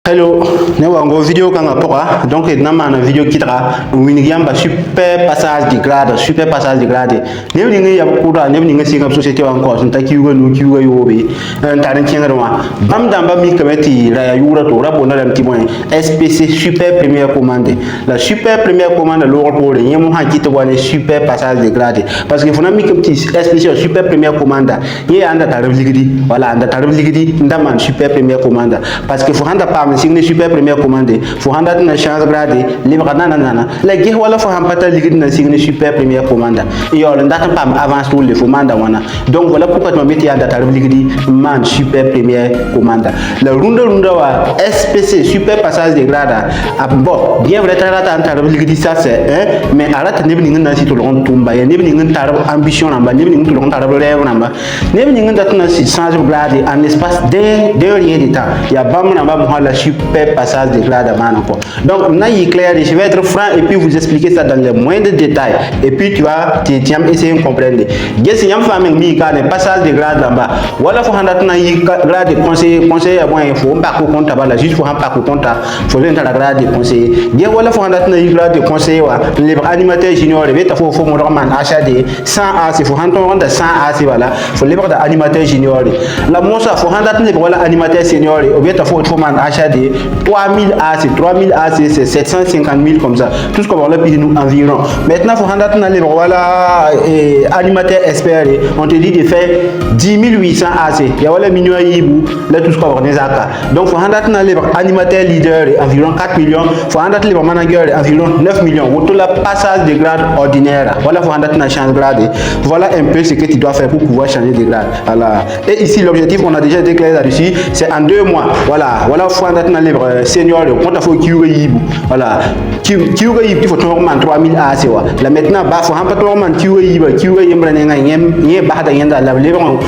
Hello, nous avons une vidéo quand on donc nous avons une vidéo qui tra un super passage de grade, super passage de grade. Nous avons une société encore, nous avons bam damba mi kameti la yura to rabona lam timoy SPC super première commande. La super première commande l'or pour les yemo ha kito wane super passage de grade parce que fona mi kamti SPC super première commande. Ye anda tarab ligidi, voilà anda tarab ligidi ndaman super première commande parce que faut handa pas signe super première commande faut handa na chance grade libre nana la gi wala faut hampata ligidi na signe super première commande et yo ndata pam avance tout le faut manda wana donc voilà pourquoi tu m'as anda tarab ligidi man super première commande la runda wa SPC super passage de grade bon bien vrai tarata tarab ligidi ça c'est mais arata ne bini na si to lon tumba ya ne bini tarab ambition namba ne bini to lon tarab rêve namba ne bini datna si change grade en espace de rien de temps ya bam namba mo la super passage de grade man quoi donc na y clair je vais être franc et puis vous expliquer ça dans les moindres détails et puis tu vas essayer de comprendre yes yam femme mi ka ne passage de grade là-bas voilà faut handa na y grade conseiller à bon info pas ko compte bala juste faut pas ko compte faut entrer la grade de conseiller bien voilà faut handa na y grade de conseiller wa les animateur junior et faut mo man HAD 100 AC faut handa 100 AC voilà faut les animateur junior la mosa faut handa les voilà animateur senior ou bien faut man HAD 3000 AC 3000 AC c'est 750 000 comme ça tout ce qu'on va le nous environ maintenant faut handa les voilà animateur expert on te dit de faire 10 800 AC ya wala minyo yibu là tout ce qu'on va nezaka donc faut handa les animateur leader environ 4 millions faut handa les manager environ 9 millions tout le passage de grade ordinaire voilà faut handa na change grade voilà un peu ce que tu dois faire pour pouvoir changer de grade voilà et ici l'objectif on a déjà déclaré là-dessus c'est en 2 mois voilà faut handa na libre senior on faut kiwe yibu voilà kiwe yibu il faut tourner 3000 AC wa là maintenant ba faut hamba tourner kiwe yimra nga nye ba da yenda la libre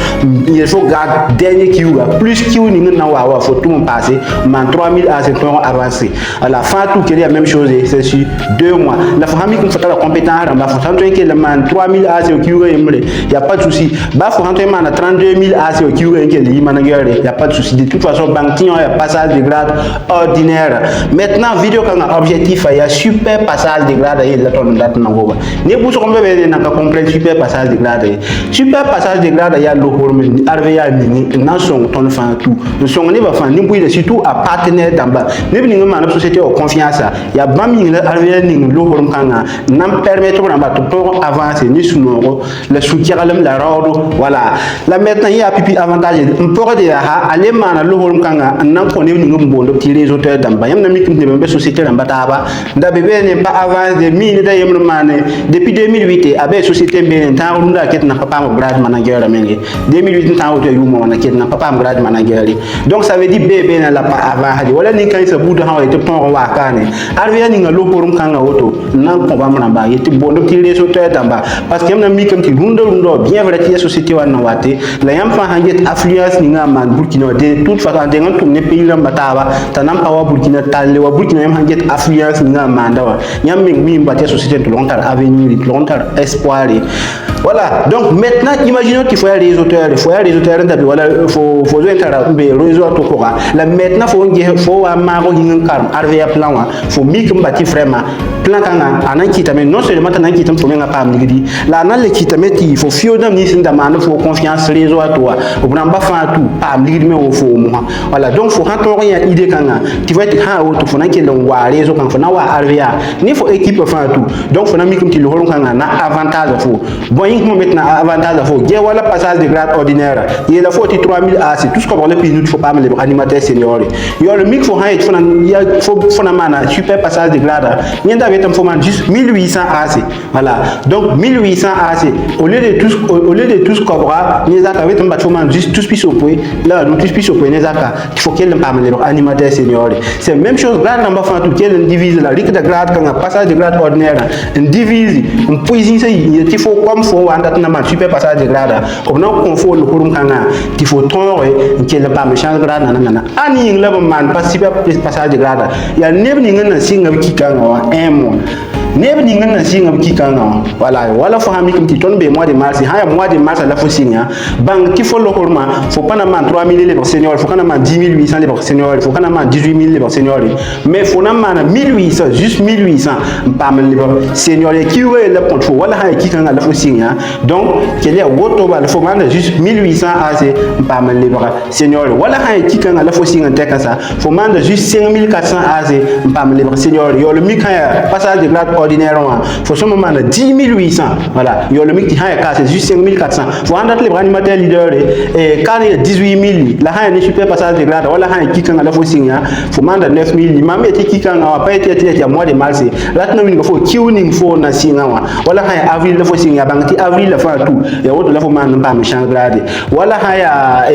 il faut garder dernier kiwe plus kiwe ni na wa faut tout passer man 3000 AC pour avancer à la fin tout qu'il y a même chose c'est sur 2 mois la famille qui fait la compétence ba faut tenter que le man 3000 AC au kiwe yimre il y a pas de souci ba faut rentrer man 32000 AC au kiwe que li manager il y a pas de souci de toute façon banquier il y a passage de grade ordinaire maintenant vidéo quand objectif il y a super passage de grade il la ton date na goba ne bu so ko be na ka comprendre super passage de grade il y a le hormone RVA ni na son ton fan tout le son ne va fan ni bu surtout à partenaire d'amba ne bi ni ma na société au confiance il y a bam ni le RVA ni le hormone kanga nam permettre na ba to avancer ni sunoro le soutien la rodo voilà la maintenant il y a pipi avantage on peut dire aller mana le hormone kanga nan ko ne ni ngombo ti les auteurs d'amba yam na mi kimte be société d'amba taba nda bebe n'est pas avant de mine da yam mané depuis 2008 avec société ben temps runda ket na papa mo grade manager amengi 2008 temps auto yumo na ket na papa mo grade manager donc ça veut dire bebe na la pas avant hadi wala ni kan sa budu hawa te pon wa kane arvia ni ngalo porum kanga auto nan ko ba mo ba yeti bondo ti les auteurs d'amba parce que yam na mi kimte rundo bien vrai ti société wa na wate la yam fa hanget affluence ni nga man Burkina de toute façon de ngan tourner pays lamba taba tanam awa Burkina talle wa Burkina yam hanget affluence ni nga manda wa yam mi mbati société de longtemps avenir de longtemps espoir voilà donc maintenant imaginons qu'il faut un réseauteur voilà faut entrer be réseau to ko la maintenant faut amaro ngi karam RVA plan wa faut mi mbati vraiment plan kanga anan kitame non seulement tanan kitam faut nga pam ligidi la nan le kitame ti faut fiodam ni sinda man faut confiance réseau à toi au bramba fa tout pam ligidi me au faut mo voilà donc faut rentrer rien idée kanga tu vas être ha auto faut nan ke long wa réseau kan faut na wa RVA ni faut équipe fa tout donc faut na mi ti lo kanga na avantage faut bon maintenant avantage faut il y a voilà passage de grade ordinaire il y a la faut 3000 AC tout ce qu'on va le pays nous faut pas les animateurs seniors il y a le mic faut faut na mana super passage de grade il y a avec un format juste 1800 AC voilà donc 1800 AC au lieu de tous cobra les avec un bâtiment juste tous puis au point là nous tous puis au point les il faut qu'elle pas les animateurs seniors c'est même chose grade number fin tout qu'elle divise la ligue de grade quand passage de grade ordinaire une divise une position il faut comme faut na ma super passage de grade comme non confort le kurum kanga il faut tendre qu'elle pas méchant grade nana ani le man pas super passage de grade il y a neuf ni ngana singa ki kanga un mois neb ning na singa ki kanga voilà wala fo hami comme ti ton be mois de mars ha mois de mars la fo singa bang ti fo lokolma fo pas na man 3000 les seniors faut kana man 10800 les seniors faut kana man 18000 les seniors mais faut na man 1800 juste 1800 pas man les seniors qui ouais le compte wala ha ki kanga la fo singa donc quel est woto ba faut man juste 1800 assez pas man les seniors wala ha ki kanga la fo singa te ça faut man juste 5400 assez pas man les seniors yo le mi kaya passage de grade ordinaire faut seulement man 10800 voilà yo le mi qui ha ka c'est juste 5400 faut andate les animateurs leader et quand il y a 18000 la ha ni super passage de grade wala ha ki kanga la fo singa faut man 9000 ma me ki kanga pas été à mois de mars là no ni faut kiwning fo na singa wala ha avril la fo singa bangti avril la fa tout et autre la fo man ba me change grade wala ha ya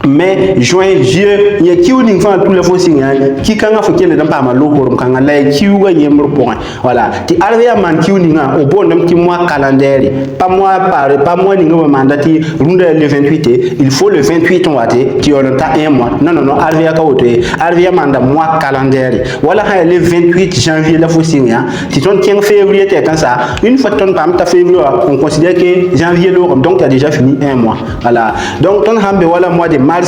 mai juin juillet ya kiwning fa tout le fo singa ki kanga fo kele dan pa ma lokorum kanga la kiwa yemro point voilà ti arvia man kiwninga au bon nam ti mois calendaire pas mois par pas mois ni ngoma mandati runda le 28 il faut le 28 on wate ti on ta un mois non arvia ka wote arvia manda mois calendaire voilà ha le 28 janvier la fo singa ti ton 15 février te kan ça une fois ton pam ta février on considère que janvier donc tu as déjà fini un mois voilà donc ton hambe voilà mois de mars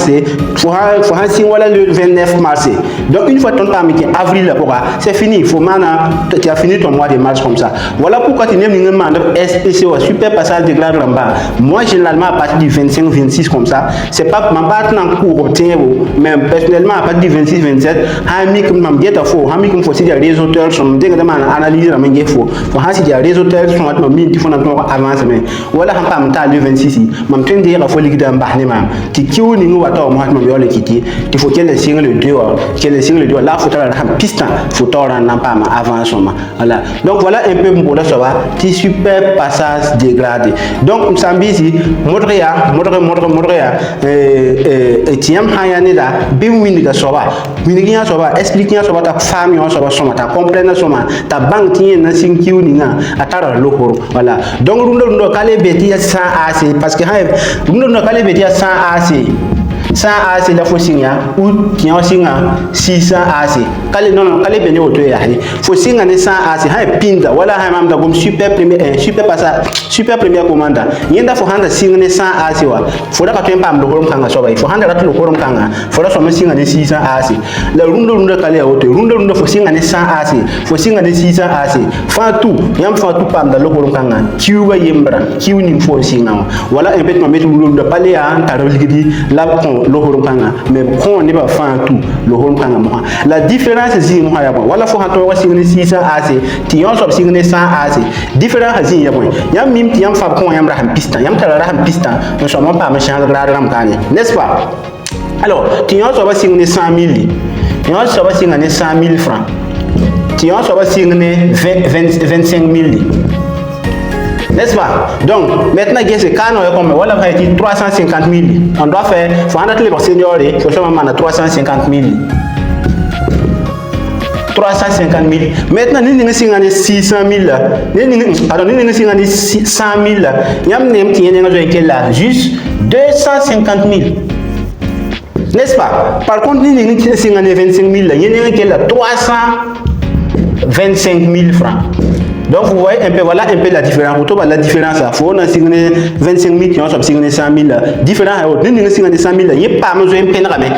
faut un voilà le 29 mars donc une fois ton temps qui avril là c'est fini il faut maintenant tu as fini ton mois de mars comme ça voilà pourquoi tu n'aimes pas SPC ou super passage de grade là-bas moi généralement à partir du 25 26 comme ça c'est pas ma part en cours mais personnellement à partir du 26 27 ami comme m'a dit à faux ami comme faut si des résultats sont directement analyser la main faut si des résultats sont à mis il faut encore avancer mais voilà pas me le 26 m'am train dire il faut liquider en bas ne mam ti kiou ni ngwa moi je me quitter il faut qu'elle signe le 2 qu'elle signe le 2 là faut la piste faut t'en pas avancement voilà donc voilà un peu pour la ça va ti super passage dégradé donc sambi ici modria tiam hayane da bi wini ga soba wini ga soba explique ya soba ta femme ya soba soma ta comprendre soma ta bank ti na sin kiuni nga atara lokoro voilà donc rundo kale beti ya 100 AC parce que rundo kale beti ya 100 AC 100 AC la fo singa ou tian singa 600 AC kale non kale bene auto ya fo singa ne 100 AC ha pinda wala ha mamda gom super premier commanda yenda fo handa singa ne 100 AC wa fo da ka tempa am lokorom kanga so bay fo handa rat lokorom kanga fo da so ma singa ne 600 AC la rundo kale ya auto rundo fo singa ne 100 AC fo singa ne 600 AC fa tout yam fa tout pam da lokorom kanga kiwa yembra kiwni fo singa wala un peu ma metu rundo pale ya anta ligidi la lohorum kanga mais kon ne ba fa tout lohorum kanga mo la différence zi mo ya bon wala fo ha to wasi ni 600 AC ti yon so signé 100 AC différence zi ya bon yam mim ti yam fa kon yam raham pista yam tara raham pista no so mo pa ma change grade ram kane n'est-ce pas alors ti yon so ba signé 100 000 yon so ba signé 100 000 francs ti yon so ba signé 25 000 n'est-ce pas? Donc, maintenant, c'est quand on comme voilà, 350 000. On doit faire, il faut en les seniors, il faut faire 350 000. 350 000. Maintenant, nous avons 600 000. Pardon, nous avons 100 000. Nous avons juste 250 000. N'est-ce pas? Par contre, nous avons 25 000. Nous avons 325 000 francs. Donc vous voyez un peu, voilà un peu la différence. La différence, il faut signer 25 000 qui ont signé 100 000. Différent, nous signé 100 000. Il n'y a pas besoin de peine, mais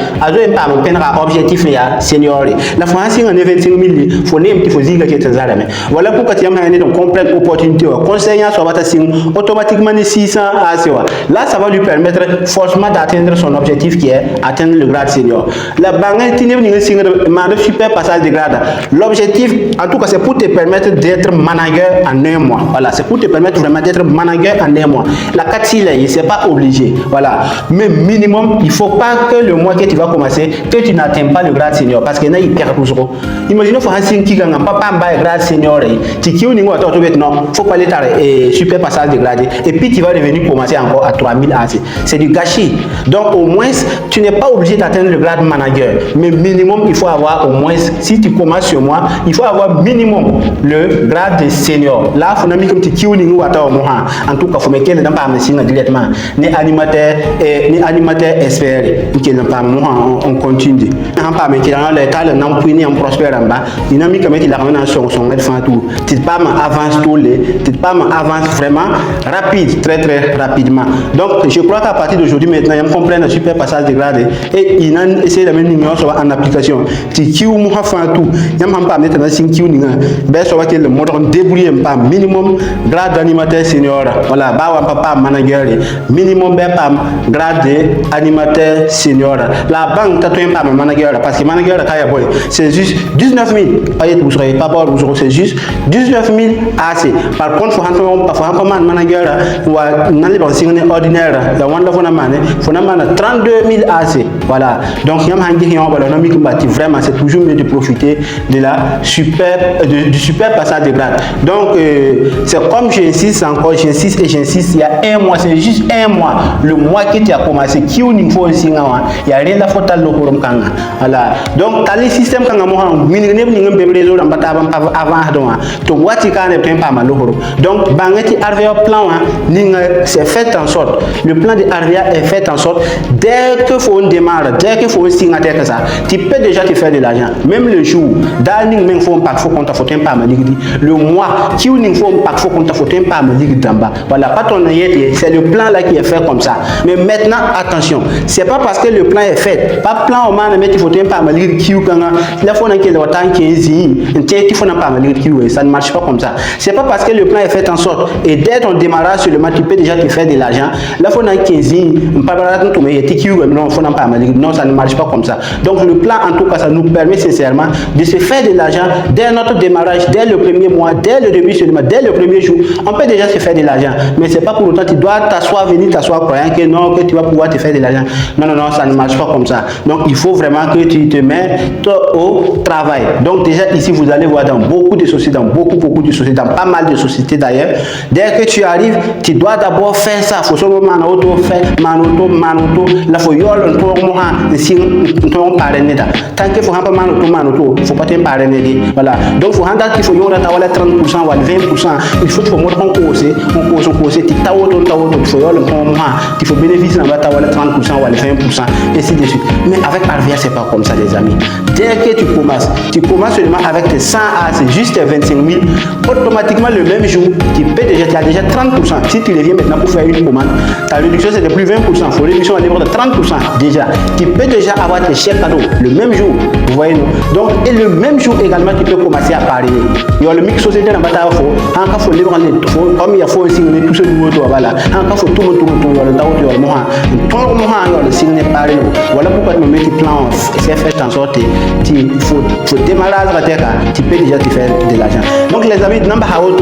pas besoin objectif senior. La France signé 25 000. Il faut qu'il faut dire que c'est ça. Voilà pourquoi tu as une complète opportunité. Conseiller soit va signer automatiquement 600 AC. Là, ça va lui permettre forcément d'atteindre son objectif qui est atteindre le grade senior. La banque qui est signé un super passage de grade. L'objectif, en tout cas, c'est pour te permettre d'être manager en un mois. Voilà, c'est pour te permettre vraiment d'être manager en un mois. La 4 c'est pas obligé. Voilà, mais minimum, il faut pas que le mois que tu vas commencer, que tu n'atteins pas le grade senior parce que là, il perd toujours. Imaginez, il faut un signe qui gagne pas un grade senior. Tu qui au niveau non, faut pas aller super passage de grade et puis tu vas revenir commencer encore à 3000 AC. C'est du gâchis. Donc au moins, tu n'es pas obligé d'atteindre le grade manager, mais minimum, il faut avoir au moins, si tu commences sur moi, il faut avoir minimum le grade de senior. Là, faut n'ami comme tu kiou ni ou attends moi. En tout cas, faut me qu'elle n'a pas me signe directement. Ni animateur espéré. Qui n'a pas moi on continue. En pas me qui dans les cas non puis ni en prospère en bas. Ni comme qui la ramène en son fin tout. Tu pas avance tout les. Tu pas avance vraiment rapide, très rapidement. Donc, je crois qu'à partir d'aujourd'hui maintenant, ils comprennent le super passage de grade et ils ont essayé de mettre numéro en application. Tu kiou moi fin tout. Ils n'ont pas mettre dans signe kiou ni ben soit que le mode débrouiller pas minimum grade d'animateur senior. Voilà, bah papa manager minimum ben pas grade d'animateur senior. La banque t'as pas manager parce que manager c'est juste 19 000. Vous serez pas bon, c'est juste 19 000 AC. Par contre, faut un manager ou un signe ordinaire. La one of a 32 000 AC. Voilà. Donc, vraiment, c'est toujours mieux de profiter de la du super passage de grade. Donc, c'est comme j'insiste encore, j'insiste, il y a un mois, c'est juste un mois. Le mois que tu as commencé, il y a rien à faire dans le Kanga. Voilà. Donc, dans le système, quand donc, c'est fait en sorte, le plan de Arvia est fait en sorte, dès que faut démarrer, dès que faut signer avec ça, tu peux déjà te faire de l'argent. Même le jour, dans le faut pas le mois, qui faut pas voilà, pas ton c'est le plan là qui est fait comme ça. Mais maintenant, attention, c'est pas parce que le plan est fait, pas plan au man, mais il faut pas me lire qui la fois qu'il ça ne marche pas comme ça. C'est pas parce que le plan est fait en sorte et dès ton démarrage sur le match, tu peux déjà te faire de l'argent. La fois non, ça ne marche pas comme ça. Donc le plan, en tout cas, ça nous permet sincèrement de se faire de l'argent dès notre démarrage, dès le premier mois, dès le début seulement, dès le premier jour. On peut déjà se faire de l'argent, mais c'est pas pour autant que tu dois venir t'asseoir croyant que non, que tu vas pouvoir te faire de l'argent. Non, ça ne marche pas comme ça. Donc il faut vraiment que tu te mets au travail. Donc déjà ici, vous allez voir dans beaucoup de sociétés, dans beaucoup de sociétés, dans pas mal de sociétés d'ailleurs, dès que tu arrives, tu dois d'abord faire ça. Faut seulement manoto, la faut yol tant que faut pas manoto, faut pas te parrainer. Voilà. Donc faut rendre qu'il faut yol 30% ou 20%. Il faut que on cause, tu il faut bénéficier dans 30% ou 20%, et ainsi de suite. Mais avec Arvia, c'est pas comme ça, les amis. Dès que tu commences seulement avec tes 100 A, c'est juste 25 000, automatiquement le même jour, tu as déjà 30%. Si tu reviens maintenant pour faire une commande, ta réduction c'est de plus 20%, il faut réduction à de 30% déjà. Tu peux déjà avoir tes chèques cadeaux le même jour, vous voyez nous. Donc, et le même jour également, tu peux commencer à parier. Il y a le mix société dans la bataille, encore faut libre, comme il y a faut aussi tout ce nouveau tour, voilà. Encore faut tout le signe parier. Voilà pourquoi tu me mets tes plans, c'est fait en sorte, il faut démarrer à la terre, tu peux déjà te faire de l'argent. Donc les amis, n'importe